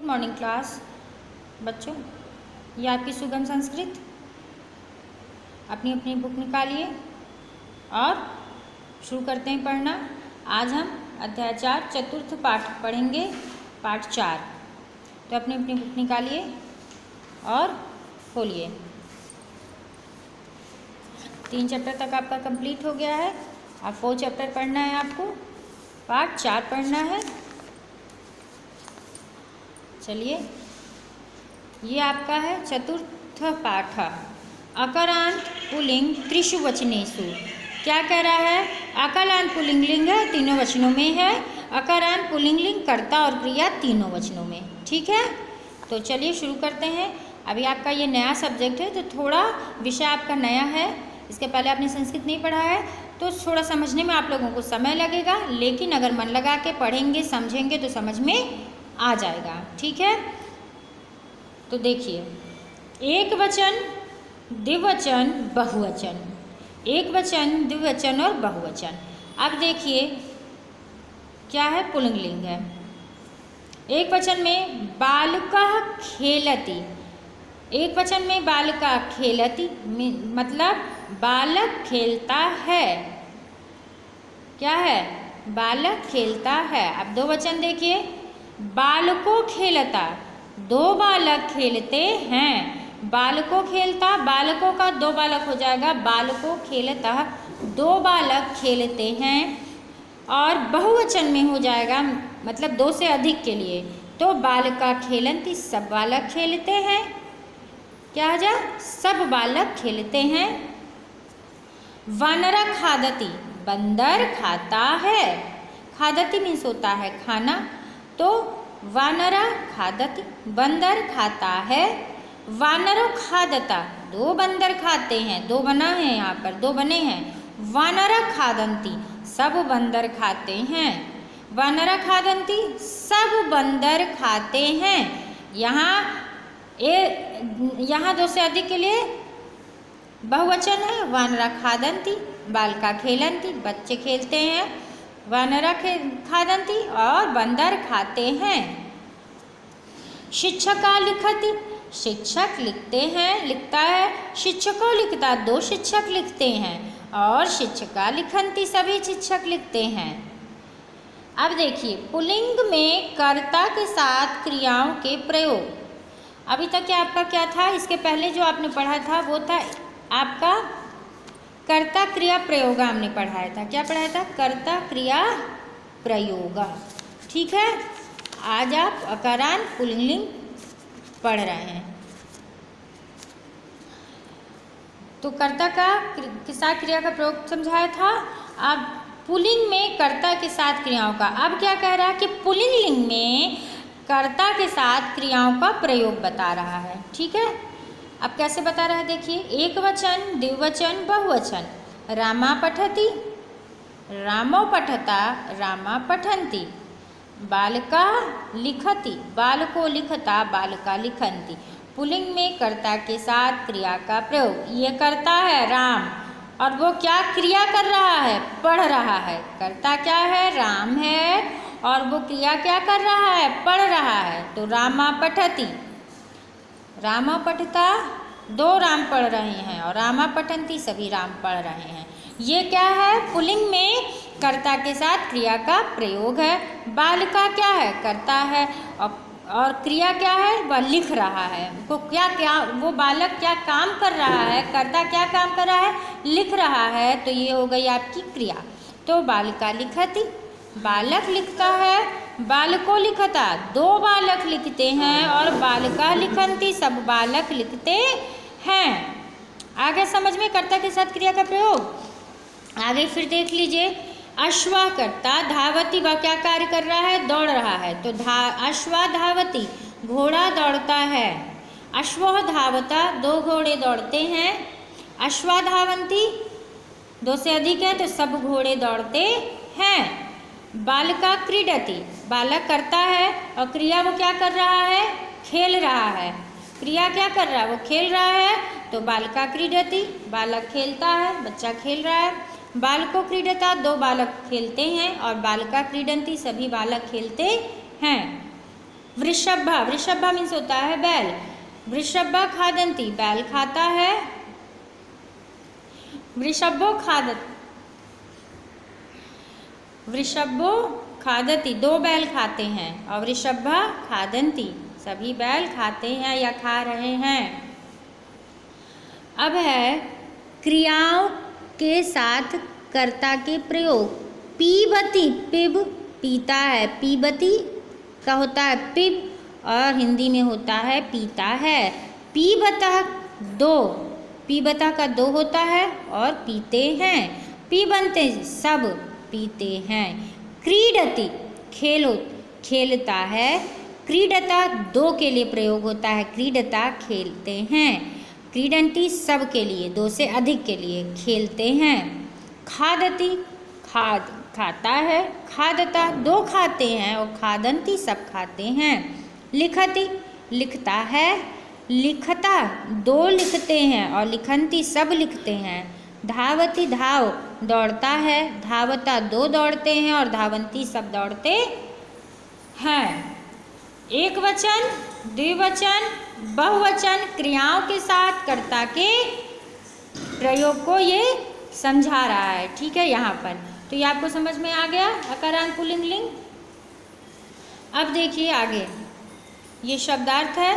Good morning class बच्चों, ये आपकी सुगम संस्कृत। अपनी अपनी बुक निकालिए और शुरू करते हैं पढ़ना। आज हम अध्याय 4 चतुर्थ पाठ पढ़ेंगे, पाठ 4। तो अपनी अपनी बुक निकालिए और खोलिए। 3 चैप्टर तक आपका कंप्लीट हो गया है। अब 4 चैप्टर पढ़ना है आपको, पाठ 4 पढ़ना है। चलिए, ये आपका है चतुर्थ पाठ। अकारांत पुल्लिंग त्रिषु वचनेषु। क्या कह रहा है? अकारांत पुल्लिंग लिंग है, तीनों वचनों में है। अकारांत पुल्लिंग लिंग कर्ता और क्रिया तीनों वचनों में। ठीक है, तो चलिए शुरू करते हैं। अभी आपका ये नया सब्जेक्ट है, तो थोड़ा विषय आपका नया है। इसके पहले आपने संस्कृत नहीं पढ़ा है, तो थोड़ा समझने में आप लोगों को समय लगेगा, लेकिन अगर मन लगा के पढ़ेंगे समझेंगे तो समझ में आ जाएगा। ठीक है, तो देखिए, एक वचन, द्विवचन, बहुवचन। एक वचन, द्विवचन और बहुवचन। अब देखिए क्या है, पुल्लिंग लिंग है। एक वचन में बालकः खेलति। एक वचन में बालका खेलति मतलब बालक खेलता है। क्या है? बालक खेलता है। अब दो वचन देखिए, बालको खेलता, दो बालक खेलते हैं। बालको खेलता, बालकों का दो बालक हो जाएगा, बालको खेलता, दो बालक खेलते हैं। और बहुवचन में हो जाएगा, मतलब दो से अधिक के लिए, तो बालका खेलन्ति, सब बालक खेलते हैं। क्या जा? सब बालक खेलते हैं। वानरा खादति, बंदर खाता है। खादति मीन्स होता है खाना, तो वानरा खादति, बंदर खाता है। वानरो खादता, दो बंदर खाते हैं। दो बना है यहाँ पर, दो बने हैं। वानरा खादन्ति, सब बंदर खाते हैं। वानरा खादन्ति, सब बंदर खाते हैं। यहाँ दो से अधिक के लिए बहुवचन है। वानरा खादन्ति, बालका खेलन्ति, बच्चे खेलते हैं। वानरा खादन्ति और बंदर खाते हैं। शिक्षका लिखति, शिक्षक लिखते हैं, लिखता है। शिक्षको लिखता, दो शिक्षक लिखते हैं। और शिक्षका लिखन्ति, सभी शिक्षक लिखते हैं। अब देखिए, पुल्लिंग में कर्ता के साथ क्रियाओं के प्रयोग। अभी तक आपका क्या था? इसके पहले जो आपने पढ़ा था वो था आपका कर्ता क्रिया प्रयोग। हमने पढ़ाया था, क्या पढ़ाया था? कर्ता क्रिया प्रयोग। ठीक है, आज आप अकारांत पुल्लिंग लिंग पढ़ रहे हैं। तो कर्ता का के साथ क्रिया का प्रयोग समझाया था। अब पुल्लिंग में कर्ता के साथ क्रियाओं का, अब क्या कह रहा है कि पुल्लिंग लिंग में कर्ता के साथ क्रियाओं का प्रयोग बता रहा है। ठीक है, अब कैसे बता रहा है देखिए, एक वचन, द्विवचन, बहुवचन। रामा पठति, रामो पठता, रामा पठन्ति। बालका लिखति, बालको लिखता, बालका लिखन्ति। पुल्लिंग में कर्ता के साथ क्रिया का प्रयोग। ये कर्ता है राम, और वो क्या क्रिया कर रहा है? पढ़ रहा है। कर्ता क्या है? राम है, और वो क्रिया क्या कर रहा है? पढ़ रहा है। तो रामा पठति, रामा पठता, दो राम पढ़ रहे हैं। और रामा पठन्ति, सभी राम पढ़ रहे हैं। ये क्या है? पुल्लिंग में कर्ता के साथ क्रिया का प्रयोग है। बालका क्या है? कर्ता है, और क्रिया क्या है? वह लिख रहा है। वो वो बालक क्या काम कर रहा है? कर्ता क्या काम कर रहा है? लिख रहा है। तो ये हो गई आपकी क्रिया। तो बालिका लिखति, बालक लिखता है। बालको लिखता, दो बालक लिखते हैं। और बालिका लिखन्ति, सब बालक लिखते हैं। आगे समझ में कर्ता के साथ क्रिया का प्रयोग। आगे फिर देख लीजिए, अश्वा कर्ता, धावती, वह क्या कार्य कर रहा है? दौड़ रहा है। तो अश्वा धावती, घोड़ा दौड़ता है। अश्वः धावता, दो घोड़े दौड़ते हैं। अश्वा धावन्ति, दो से अधिक है तो सब घोड़े दौड़ते हैं। बालका क्रीडति, बालक करता है, और क्रिया वो क्या कर रहा है? खेल रहा है। क्रिया क्या कर रहा है? वो खेल रहा है। तो बालका क्रीडति, बालक खेलता है, बच्चा खेल रहा है। बालको क्रीडता, दो बालक खेलते हैं। और बालका क्रीडन्ति, सभी बालक खेलते हैं। वृषभा, वृषभा मीन्स होता है बैल। वृषभा खादन्ति, बैल खाता है। वृषभो खादति, दो बैल खाते हैं। और वृषभा खादन्ति, सभी बैल खाते हैं या खा रहे हैं। अब है क्रियाओं के साथ कर्ता के प्रयोग। पीबती, पिब पीता है, पीबती का होता है पिब और हिंदी में होता है पीता है। पीबता दो, पीबता का दो होता है और पीते हैं। पीबन्ते सब पीते हैं। क्रीडति खेलता है। क्रीडता दो के लिए प्रयोग होता है, क्रीडता खेलते हैं। क्रीडन्ति सब के लिए, दो से अधिक के लिए खेलते हैं। खादति खाता है। खादता दो खाते हैं और खादन्ति सब खाते हैं। लिखति लिखता है। लिखता दो लिखते हैं और लिखन्ति सब लिखते हैं। धावति दौड़ता है। धावता दो दौड़ते हैं और धावन्ति सब दौड़ते हैं। एक वचन, द्विवचन, बहुवचन क्रियाओं के साथ कर्ता के प्रयोग को ये समझा रहा है। ठीक है, यहाँ पर तो ये आपको समझ में आ गया अकारांत पुल्लिंग लिंग। अब देखिए आगे, ये शब्दार्थ है,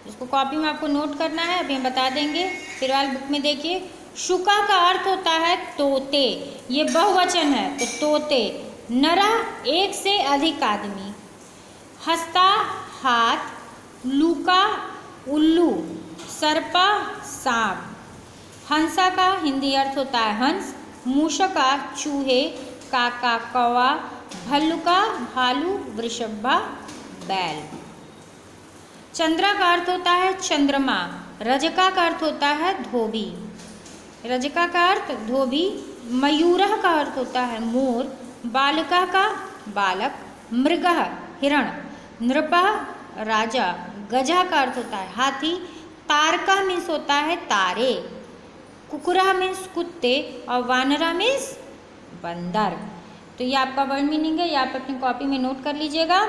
इसको कॉपी में आपको नोट करना है, अभी हम बता देंगे। फिर वाली बुक में देखिए, शुका का अर्थ होता है तोते, ये बहुवचन है तो तोते। नरा एक से अधिक आदमी। हस्ता हाथ। लूका उल्लू। सर्पा सांप। हंसा का हिंदी अर्थ होता है हंस। मूषका चूहे। काका कौवा। भल्लुका भालू। वृषभा बैल। चंद्रा का अर्थ होता है चंद्रमा। रजका का अर्थ होता है धोबी। रजका का अर्थ धोबी। मयूरः का अर्थ होता है मोर। बालका का बालक। मृगः हिरण। नृपः राजा। गजा का अर्थ होता है हाथी। तारका मीन्स होता है तारे। कुकुरा मीन्स कुत्ते और वानरा मीन्स बंदर। तो ये आपका वर्ड मीनिंग है, ये आप अपनी कॉपी में नोट कर लीजिएगा।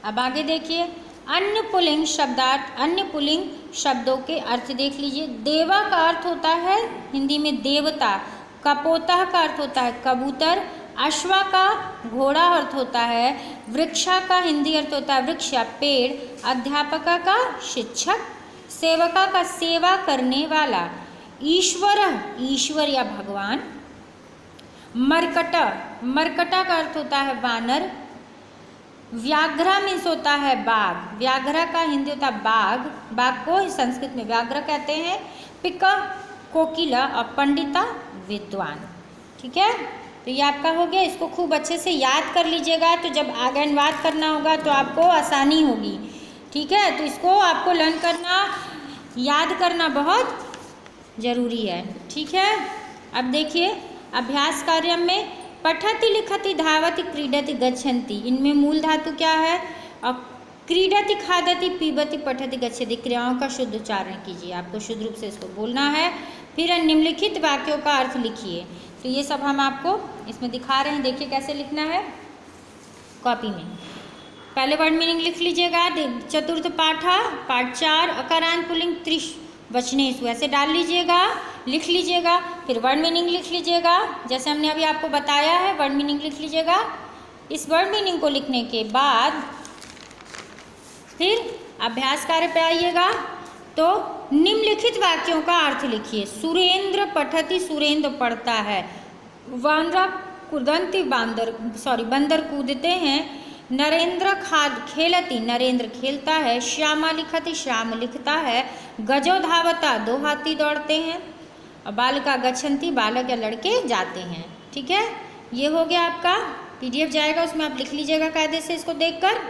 अब आगे देखिए, अन्य पुल्लिंग शब्दार्थ, अन्य पुल्लिंग शब्दों के अर्थ देख लीजिए। देवा का अर्थ होता है हिंदी में देवता। कपोता का अर्थ होता है कबूतर। अश्वा का घोड़ा अर्थ होता है। वृक्षा का हिंदी अर्थ होता है वृक्ष या पेड़। अध्यापका का शिक्षक। सेवका का सेवा करने वाला। ईश्वर या भगवान। मरकटा का अर्थ होता है वानर। व्याघ्रा मीन्स होता है बाघ। व्याघ्रा का हिंदी होता है बाघ। बाघ को संस्कृत में व्याघ्र कहते हैं। पिका कोकिला और पंडिता विद्वान। ठीक है, तो ये आपका हो गया। इसको खूब अच्छे से याद कर लीजिएगा, तो जब आगे अनुवाद करना होगा तो आपको आसानी होगी। ठीक है, तो इसको आपको लर्न करना, याद करना बहुत ज़रूरी है। ठीक है, अब देखिए अभ्यास कार्य में पठति लिखति धावति क्रीडति गच्छन्ति, इनमें मूल धातु क्या है? और क्रीडति खादति पीबति पठति गच्छति, क्रियाओं का शुद्ध उच्चारण कीजिए, आपको शुद्ध रूप से इसको बोलना है। फिर निम्नलिखित वाक्यों का अर्थ लिखिए। तो ये सब हम आपको इसमें दिखा रहे हैं, देखिए कैसे लिखना है कॉपी में। पहले वर्ड मीनिंग लिख लीजिएगा। चतुर्थ पाठ 4 अकारांत पुल्लिंग त्रिवचनेषु ऐसे डाल लीजिएगा, लिख लीजिएगा। फिर वर्ड मीनिंग लिख लीजिएगा, जैसे हमने अभी आपको बताया है वर्ड मीनिंग लिख लीजिएगा। इस वर्ड मीनिंग को लिखने के बाद फिर अभ्यास कार्य पे आइएगा। तो निम्नलिखित वाक्यों का अर्थ लिखिए। सुरेंद्र पठति, सुरेंद्र पढ़ता है। वानरा कूदन्ति, बंदर कूदते हैं। नरेंद्र खेलति, नरेंद्र खेलता है। श्यामा लिखति, श्याम लिखता है। गजो धावता, 2 हाथी दौड़ते हैं। और बालका गच्छन्ति, बालक या लड़के जाते हैं। ठीक है, ये हो गया आपका। PDF जाएगा, उसमें आप लिख लीजिएगा कायदे से इसको देखकर।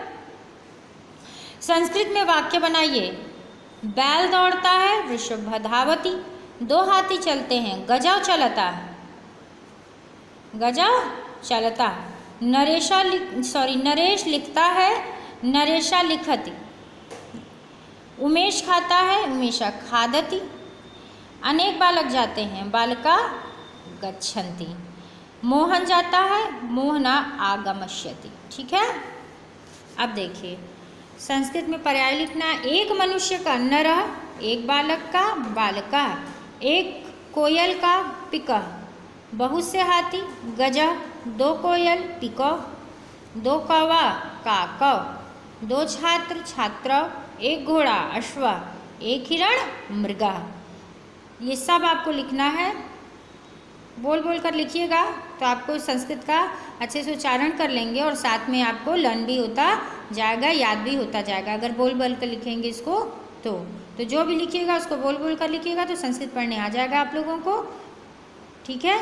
संस्कृत में वाक्य बनाइए। बैल दौड़ता है, वृषभ धावति, 2 हाथी चलते हैं, गजा चलता, नरेश लिखता है, नरेशा लिखति। उमेश खाता है, उमेशा खादति। अनेक बालक जाते हैं, बालका गच्छन्ति। मोहन जाता है, मोहना आगमष्यति। ठीक है। अब देखिए संस्कृत में पर्याय लिखना है। एक मनुष्य का नरः, एक बालक का बालका, एक कोयल का पिकः, बहुत से हाथी गजः, दो कोयल पिकः, दो कौवा काकः, दो छात्र छात्रः, एक घोड़ा अश्वः, एक हिरण मृगः। ये सब आपको लिखना है, बोल बोल कर लिखिएगा तो आपको संस्कृत का अच्छे से उच्चारण कर लेंगे और साथ में आपको लर्न भी होता जाएगा, याद भी होता जाएगा अगर बोल बोल कर लिखेंगे इसको। तो जो भी लिखिएगा उसको बोल बोल कर लिखिएगा तो संस्कृत पढ़ने आ जाएगा आप लोगों को, ठीक है।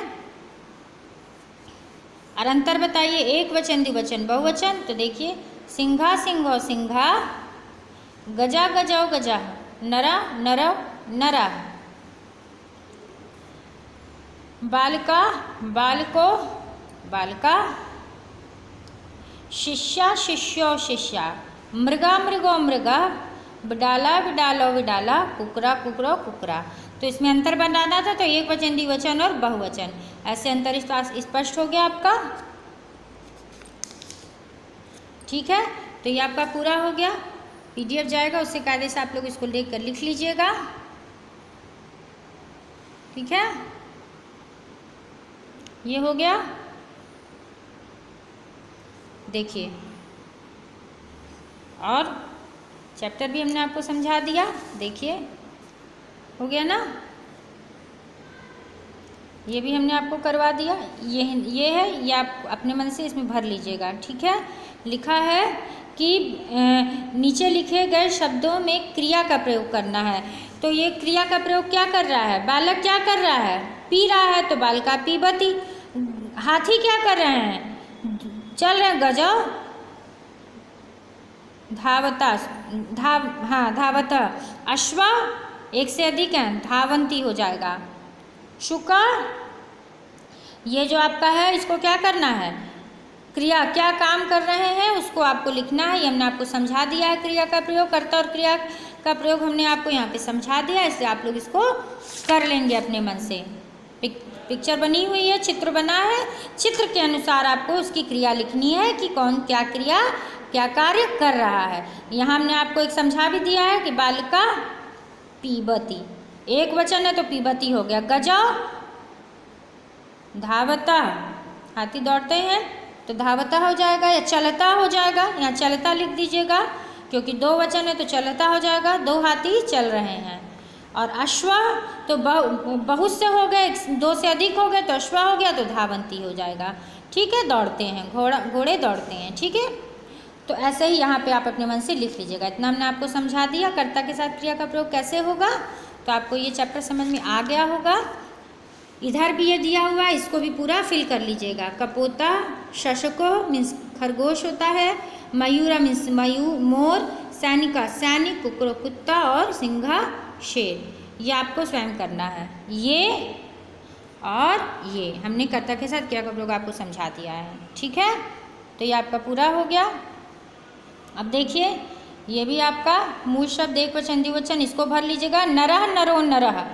और अंतर बताइए, एक वचन द्विवचन बहुवचन। तो देखिए सिंघा सिंहो सिंघा, गजा गजौ गजा, नरा नरौ नरा, बालका बालको बालका, शिष्या शिष्यो शिष्या, मृगा मृगो मृगा, बिडाला बिडालो बिडाला, कुकरा कुकरो कुकरा। तो इसमें अंतर बनाना था, तो एक वचन द्विवचन और बहुवचन, ऐसे अंतर स्पष्ट हो गया आपका, ठीक है। तो ये आपका पूरा हो गया। PDF जाएगा उससे कायदे से आप लोग इसको देख कर लिख लीजिएगा, ठीक है। ये हो गया। देखिए और चैप्टर भी हमने आपको समझा दिया, देखिए हो गया ना, ये भी हमने आपको करवा दिया। ये है, ये आप अपने मन से इसमें भर लीजिएगा, ठीक है। लिखा है कि नीचे लिखे गए शब्दों में क्रिया का प्रयोग करना है। तो ये क्रिया का प्रयोग क्या कर रहा है, बालक क्या कर रहा है, पी रहा है तो बालका पीबती। हाथी क्या कर रहे हैं, चल रहे हैं, गजौ धावता धावता, अश्व एक से अधिक है धावंती हो जाएगा, शुका ये जो आपका है इसको क्या करना है, क्रिया क्या काम कर रहे हैं उसको आपको लिखना है। ये हमने आपको समझा दिया है, क्रिया का प्रयोग, कर्ता और क्रिया का प्रयोग हमने आपको यहाँ पे समझा दिया, इसलिए आप लोग इसको कर लेंगे अपने मन से। पिक्चर बनी हुई है, चित्र बना है, चित्र के अनुसार आपको उसकी क्रिया लिखनी है कि कौन क्या क्रिया क्या कार्य कर रहा है। यहाँ हमने आपको एक समझा भी दिया है कि बालिका पीबती, एक वचन है तो पीबती हो गया। गजा धावता, हाथी दौड़ते हैं तो धावता हो जाएगा या चलता हो जाएगा, यहाँ चलता लिख दीजिएगा क्योंकि दो वचन है तो चलता हो जाएगा, दो हाथी चल रहे हैं। और अश्व तो बहुत से हो गए, दो से अधिक हो गए तो अश्व हो गया तो धावंती हो जाएगा, ठीक है। दौड़ते हैं, घोड़े दौड़ते हैं, ठीक है। तो ऐसे ही यहाँ पे आप अपने मन से लिख लीजिएगा। इतना हमने आपको समझा दिया कर्ता के साथ क्रिया का प्रयोग कैसे होगा, तो आपको ये चैप्टर समझ में आ गया होगा। इधर भी ये दिया हुआ है, इसको भी पूरा फिल कर लीजिएगा। कपोता शशको मीन्स खरगोश होता है, मयूरा मीन्स मोर, सैनिका सैनिक, कुकरो कुत्ता और सिंघा शेर। ये आपको स्वयं करना है, ये और ये हमने कर्ता के साथ क्रिया का प्रयोग आपको समझा दिया है, ठीक है। तो ये आपका पूरा हो गया। अब देखिए ये भी आपका मूल शब्द एक वचन द्विवचन, इसको भर लीजिएगा। नरः नरो नरः,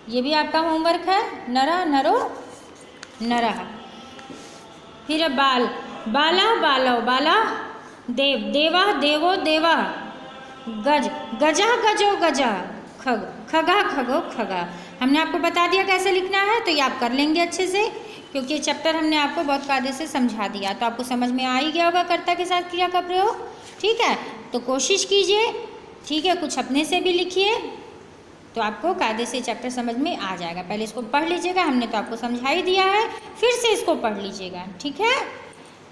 ये भी आपका होमवर्क है, नरः नरो नरः। फिर बाल, बाला बालो बाला, देव देवा देवो देवा, गज गजा गजो गजा, खग खगा खगो खगा। हमने आपको बता दिया कैसे लिखना है, तो ये आप कर लेंगे अच्छे से क्योंकि ये चैप्टर हमने आपको बहुत कायदे से समझा दिया, तो आपको समझ में आ ही गया होगा कर्ता के साथ क्रिया का प्रयोग, ठीक है। तो कोशिश कीजिए, ठीक है, कुछ अपने से भी लिखिए तो आपको कायदे से चैप्टर समझ में आ जाएगा। पहले इसको पढ़ लीजिएगा, हमने तो आपको समझा ही दिया है, फिर से इसको पढ़ लीजिएगा, ठीक है।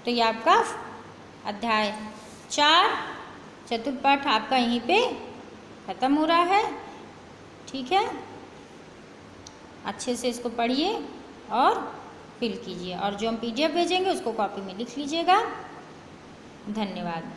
तो ये आपका अध्याय 4 चतुर्पाठ आपका यहीं पे ख़त्म हो रहा है, ठीक है। अच्छे से इसको पढ़िए और फिल कीजिए, और जो हम PDF भेजेंगे उसको कॉपी में लिख लीजिएगा। धन्यवाद।